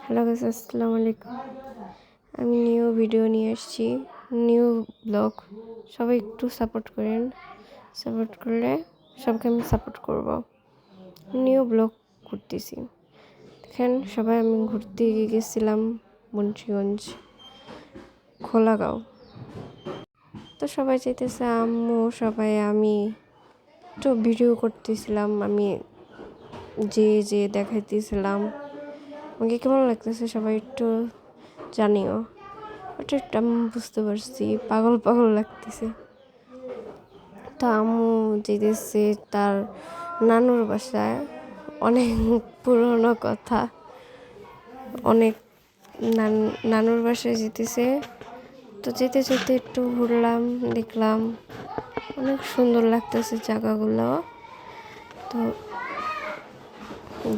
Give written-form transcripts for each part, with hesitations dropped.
Hello guys, আসসালামু আলাইকুম। আমি নিউ ভিডিও নিয়ে আসছি, নিউ ব্লগ। সবাই একটু সাপোর্ট করেন, সাপোর্ট করলে সবকে আমি সাপোর্ট করব। নিউ ব্লগ করতেছি। দেখেন সবাই, আমি ঘুরতে গেছিলাম মুন্সিগঞ্জ, খোলাগাঁও। তো সবাই চাইতেছে, আম্মু সবাই, আমি একটু ভিডিও করতেছিলাম, আমি যে দেখাইতেছিলাম। আমাকে কেমন লাগতেছে সবাই একটু জানিও। ওটা একটু আমি বুঝতে পারছি, পাগল পাগল লাগতেছে। তো আম্মু যেতেছে তার নানুর বাসায়, অনেক পুরনো কথা, অনেক নানুর বাসায় যেতেছে। তো যেতে যেতে একটু ঘুরলাম, দেখলাম অনেক সুন্দর লাগতেছে জায়গাগুলো। তো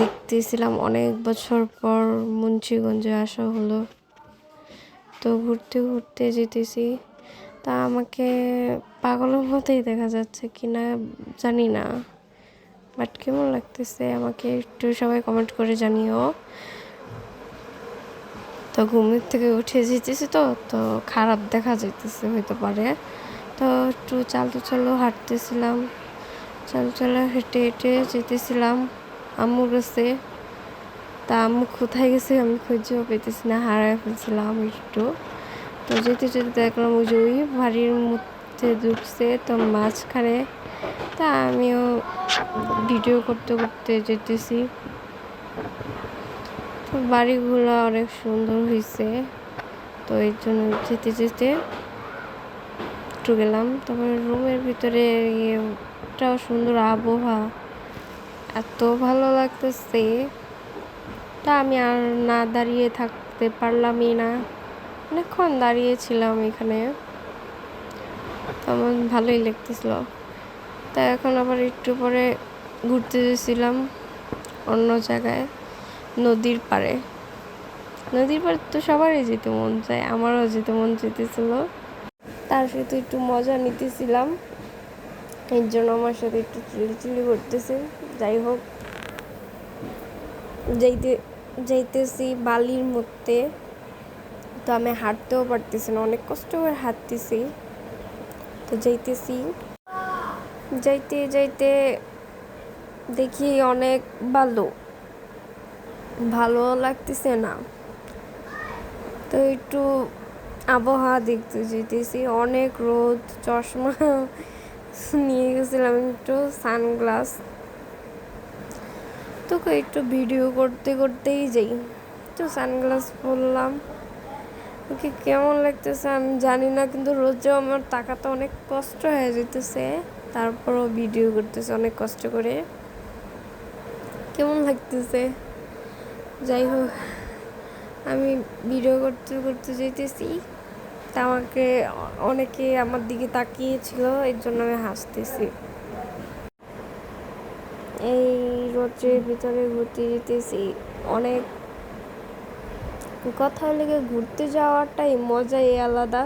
দেখতেছিলাম, অনেক বছর পর মুন্সিগঞ্জে আসা হলো। তো ঘুরতে ঘুরতে যেতেছি। তা আমাকে পাগলের মতোই দেখা যাচ্ছে কিনা জানি না, বাট কেমন লাগতেছে আমাকে একটু সবাই কমেন্ট করে জানিও। তো ঘুমের থেকে উঠে যেতেছি, তো খারাপ দেখা যাইতেছে হইতে পারে। তো একটু চালো হাঁটতেছিলাম, চালো হেঁটে হেঁটে যেতেছিলাম আম্মুর কাছে। তা আম্মু কোথায় গেছে আমি খুঁজেও পেতেছি না, হারায় ফেলছিলাম একটু। তো যেতে যেতে দেখলাম ওই বাড়ির মধ্যে ঢুকছে, তো মাঝখানে। তা আমিও ভিডিও করতে করতে যেতেছি। তো বাড়িগুলো অনেক সুন্দর হয়েছে, তো এই জন্য যেতে যেতে একটু গেলাম। তারপরে রুমের ভিতরে এটাও সুন্দর আবহাওয়া, এত ভালো লাগতেছে। তা আমি আর না দাঁড়িয়ে থাকতে পারলামই না, অনেকক্ষণ দাঁড়িয়েছিলাম এখানে। তো আমার ভালোই লাগতেছিল। তা এখন আবার একটু পরে ঘুরতে গেছিলাম অন্য জায়গায়, নদীর পাড়ে। নদীর পাড়ে তো সবারই যেতে মন চায়, আমারও যেতে মন চাইতেছিল। তার সাথে একটু মজা নিতেছিলাম, এর জন্য আমার সাথে একটু চিল্লি করতেছে। যাই হোক, যাইতেছি বালির মধ্যে। তো আমি হাঁটতেও পারতেছি না, অনেক কষ্ট করে হাঁটতেছি। তো যাইতেছি, যাইতে যাইতে দেখি অনেক ভালো লাগতেছে না। তো একটু আবহাওয়া দেখতে যেতেছি, অনেক রোদ, চশমা নিয়ে গেছিলাম, একটু সানগ্লাস। তো একটু ভিডিও করতে করতেই যাই, তো সানগ্লাস পরলাম। ওকে কেমন লাগতেছে আমি জানি না, কিন্তু রোজও আমার তাকাতে অনেক কষ্ট হয়ে যেতেছে। তারপরও ভিডিও করতেছে অনেক কষ্ট করে, কেমন লাগতেছে। যাই হোক, আমি ভিডিও করতে করতে যেতেছি। তা আমাকে অনেকে আমার দিকে তাকিয়েছিল, এর জন্য আমি হাসতেছি। এই রোদের ভিতরে ঘুরতে যেতেছি, অনেক কথা হলে ঘুরতে যাওয়াটাই মজাই আলাদা।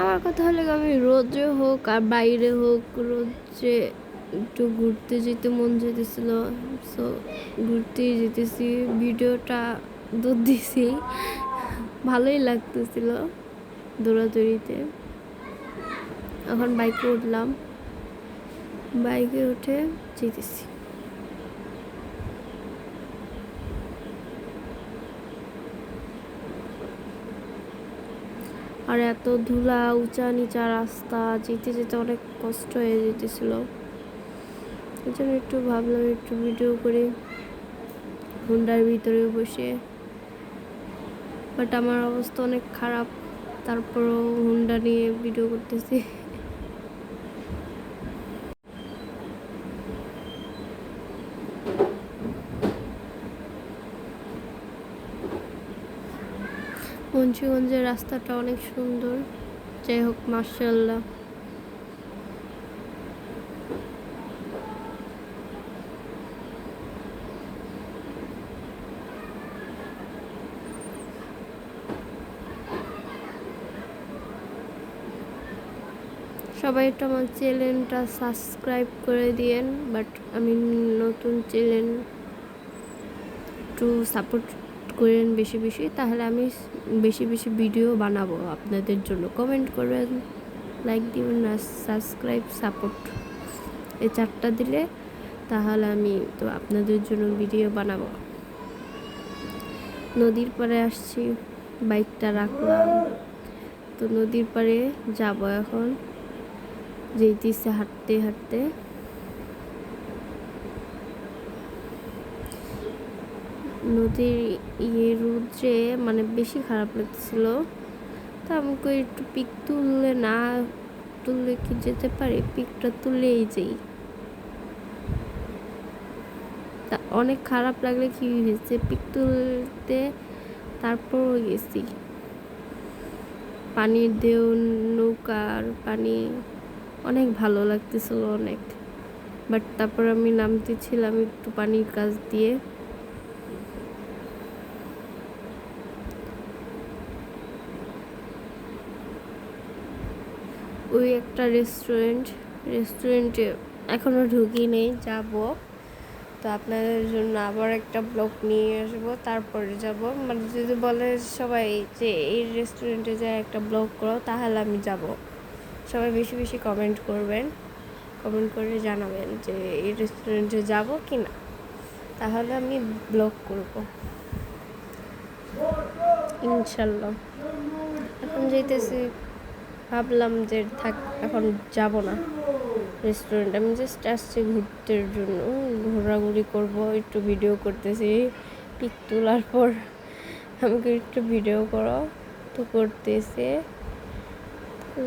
আমার কথা হলে আমি রোদে হোক আর বাইরে হোক, রোদে একটু ঘুরতে যেতে মন যেতেছিল, সো ঘুরতেই যেতেছি। ভিডিওটা দুধ দিছি, ভালোই লাগতেছিল দৌড়াদৌড়িতে। এখন বাইকে উঠলাম, বাইকে উঠে যেতেছি। আর এত ধুলা, উঁচা নিচা রাস্তা, যেতে যেতে অনেক কষ্ট হয়ে যেতেছিল। এই জন্য একটু ভাবলাম একটু ভিডিও করি হুন্ডার ভিতরে বসে। বাট আমার অবস্থা অনেক খারাপ, তারপরও হুন্ডা নিয়ে ভিডিও করতেছি। মুন্সিগঞ্জের রাস্তাটা অনেক সুন্দর। যাই হোক, মাশাআল্লাহ। সবাই একটু আমার চ্যানেলটা সাবস্ক্রাইব করে দিয়েন, বাট আমি নতুন চ্যানেল, একটু সাপোর্ট করেন বেশি বেশি, তাহলে আমি বেশি বেশি ভিডিও বানাবো আপনাদের জন্য। কমেন্ট করবেন, লাইক দিবেন আর সাবস্ক্রাইব সাপোর্ট এই 4টা দিলে তাহলে আমি তো আপনাদের জন্য ভিডিও বানাবো। নদীর পাড়ে আসছি, বাইকটা রাখলাম, তো নদীর পাড়ে যাব এখন, যেতেছে হাঁটতে হাঁটতে। নদীর রোদ্রে মানে বেশি খারাপ লাগছিল, তা আমাকে একটু পিক তুললে কি যেতে পারি, পিকটা তুলেই যাই। তা অনেক খারাপ লাগলে কি হয়েছে, পিক তুলতে তারপর গেছি। পানির ঢেউ, নৌকার পানি অনেক ভালো লাগতেছিল অনেক, বাট তারপর আমি নামতেছিলাম একটু পানির কাছ দিয়ে। ওই একটা রেস্টুরেন্টে এখনো ঢুকি নেই, যাব। তো আপনাদের জন্য আবার একটা ব্লগ নিয়ে আসবো, তারপরে যাব। মানে যদি বলে সবাই যে এই রেস্টুরেন্টে যায় একটা ব্লগ করো, তাহলে আমি যাব। সবাই বেশি বেশি কমেন্ট করবেন, কমেন্ট করে জানাবেন যে এই রেস্টুরেন্টে যাব কি না, তাহলে আমি ব্লগ করব ইনশাল্লাহ। এখন যেতেছি, ভাবলাম যে থাক, এখন যাব না রেস্টুরেন্ট, আমি জাস্ট আসছি ঘুরতে জন্য, ঘোরাঘুরি করব, একটু ভিডিও করতেছি। পিক তোলার পর আমাকে একটু ভিডিও করো, তো করতেছে।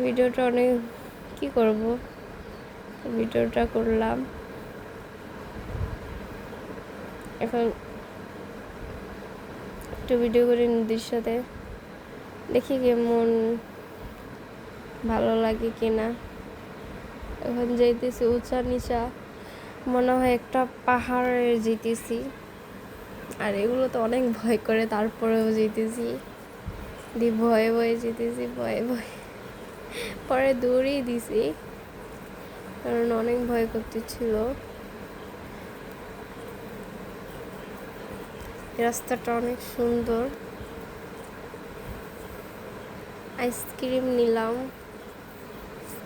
ভিডিওটা অনেক কি করব, ভিডিওটা করলাম। এখন একটু ভিডিও করি নদীর সাথে, দেখি কেমন ভালো লাগে কিনা। এখন যাইতেছি উঁচা নিচা, মনে হয় একটা পাহাড়ে যেতেছি। আর এগুলো তো অনেক ভয় করে, তারপরেও যেতেছি, ভয়ে ভয়ে যেতেছি, ভয়ে ভয়ে পরে দৌড়েই দিছি, কারণ অনেক ভয় করতেছিল। রাস্তাটা অনেক সুন্দর। আইসক্রিম নিলাম,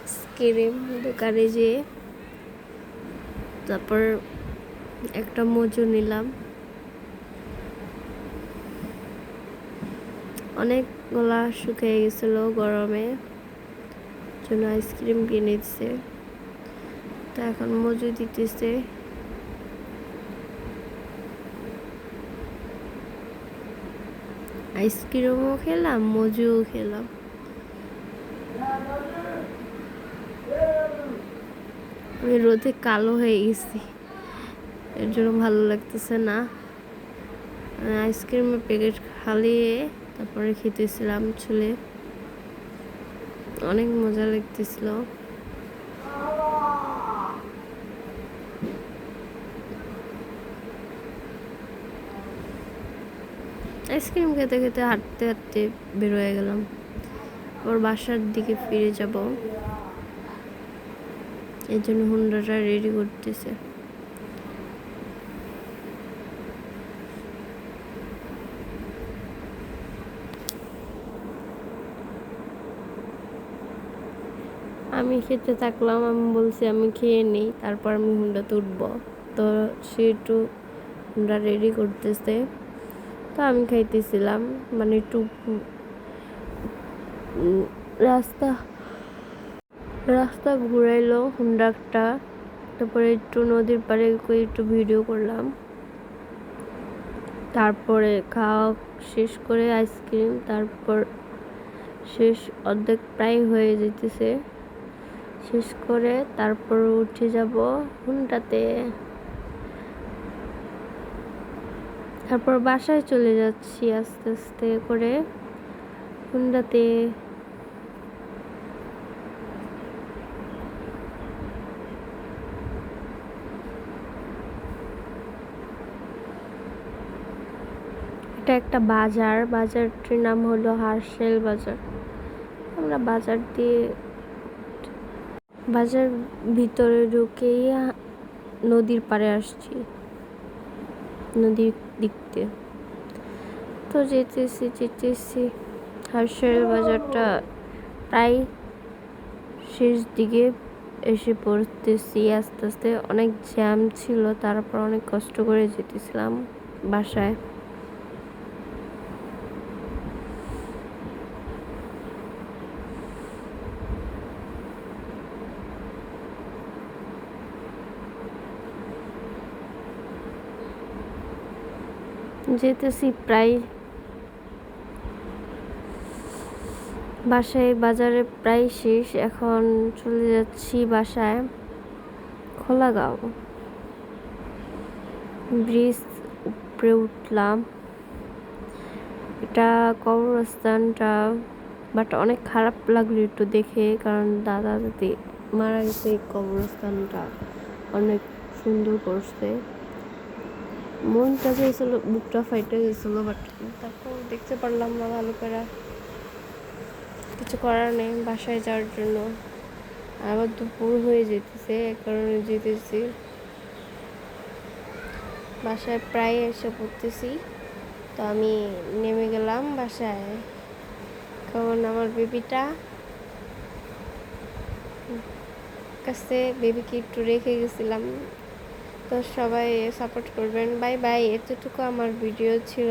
আইসক্রিম দোকানে যেয়ে, তারপর একটা মজু নিলাম। অনেক গলা শুকিয়ে গেছিলো গরমে, জন্য আইসক্রিম কিনে দিচ্ছে। তো এখন মজু দিতেছে। আইসক্রিমও খেলাম, মজুও খেলাম। আমি রোদে কালো হয়ে গেছি, এর জন্য ভালো লাগতেছে না। আইসক্রিমের প্যাকেট খালিয়ে তারপরে খেতেছিলাম চলে, অনেক মজা লাগতেছিল। আইসক্রিম খেতে খেতে হাঁটতে হাঁটতে বের হয়ে গেলাম, ওর বাসার দিকে ফিরে যাব। এর জন্য হুন্ডাটা রেডি করতেছে। আমি খেতে থাকলাম, আমি বলছি আমি খেয়ে নিই, তারপর আমি হুন্ডাতে উঠবো। তো সে একটু হুন্ডা রেডি করতেছে, তো আমি খাইতেছিলাম। মানে একটু রাস্তা ঘুরাইলো হুন্ডাটা, তারপরে একটু নদীর পাড়ে একটু ভিডিও করলাম। তারপরে খাওয়া শেষ করে আইসক্রিম, তারপর শেষ অর্ধেক প্রায় হয়ে যেতেছে, শেষ করে তারপর উঠে যাব হুন্ডাতে। তারপর বাসায় চলে যাচ্ছি আস্তে আস্তে করে হুন্ডাতে। এটা একটা বাজারটির নাম হলো হার্সেল বাজার। আমরা বাজার ভিতরে ঢুকেই নদীর পাড়ে আসছি, নদীর দিক দিয়ে। তো যেতেছি যেতেছি, হাঁসের বাজারটা প্রায় শেষ দিকে এসে পড়তেছি। আস্তে আস্তে অনেক জ্যাম ছিল, তারপর অনেক কষ্ট করে যেতেছিলাম বাসায়। যেতেছি প্রায় বাসায়, বাজারে প্রায় শেষ, এখন চলে যাচ্ছি বাসায়। খোলাগাঁও ব্রিজ উপরে উঠলাম। এটা কবরস্থানটা, বাট অনেক খারাপ লাগলো একটু দেখে, কারণ দাদা দাদি মারা গেছে। এই কবরস্থানটা অনেক সুন্দর করছে, মনটা গেছিল, বুকটা ফাইটে গেছিলো, বাট তারপর দেখতে পারলাম না ভালো করে। কিছু করার নেই, বাসায় যাওয়ার জন্য। আবার দুপুর হয়ে যেতেছে, এ কারণে যেতেছি। বাসায় প্রায় এসে পড়তেছি, তো আমি নেমে গেলাম বাসায়। কারণ আমার বেবিটা কাছে, বেবিকে একটু রেখে গেছিলাম। তো সবাই সাপোর্ট করবেন। Bye bye. এতটুকু আমার ভিডিও ছিল।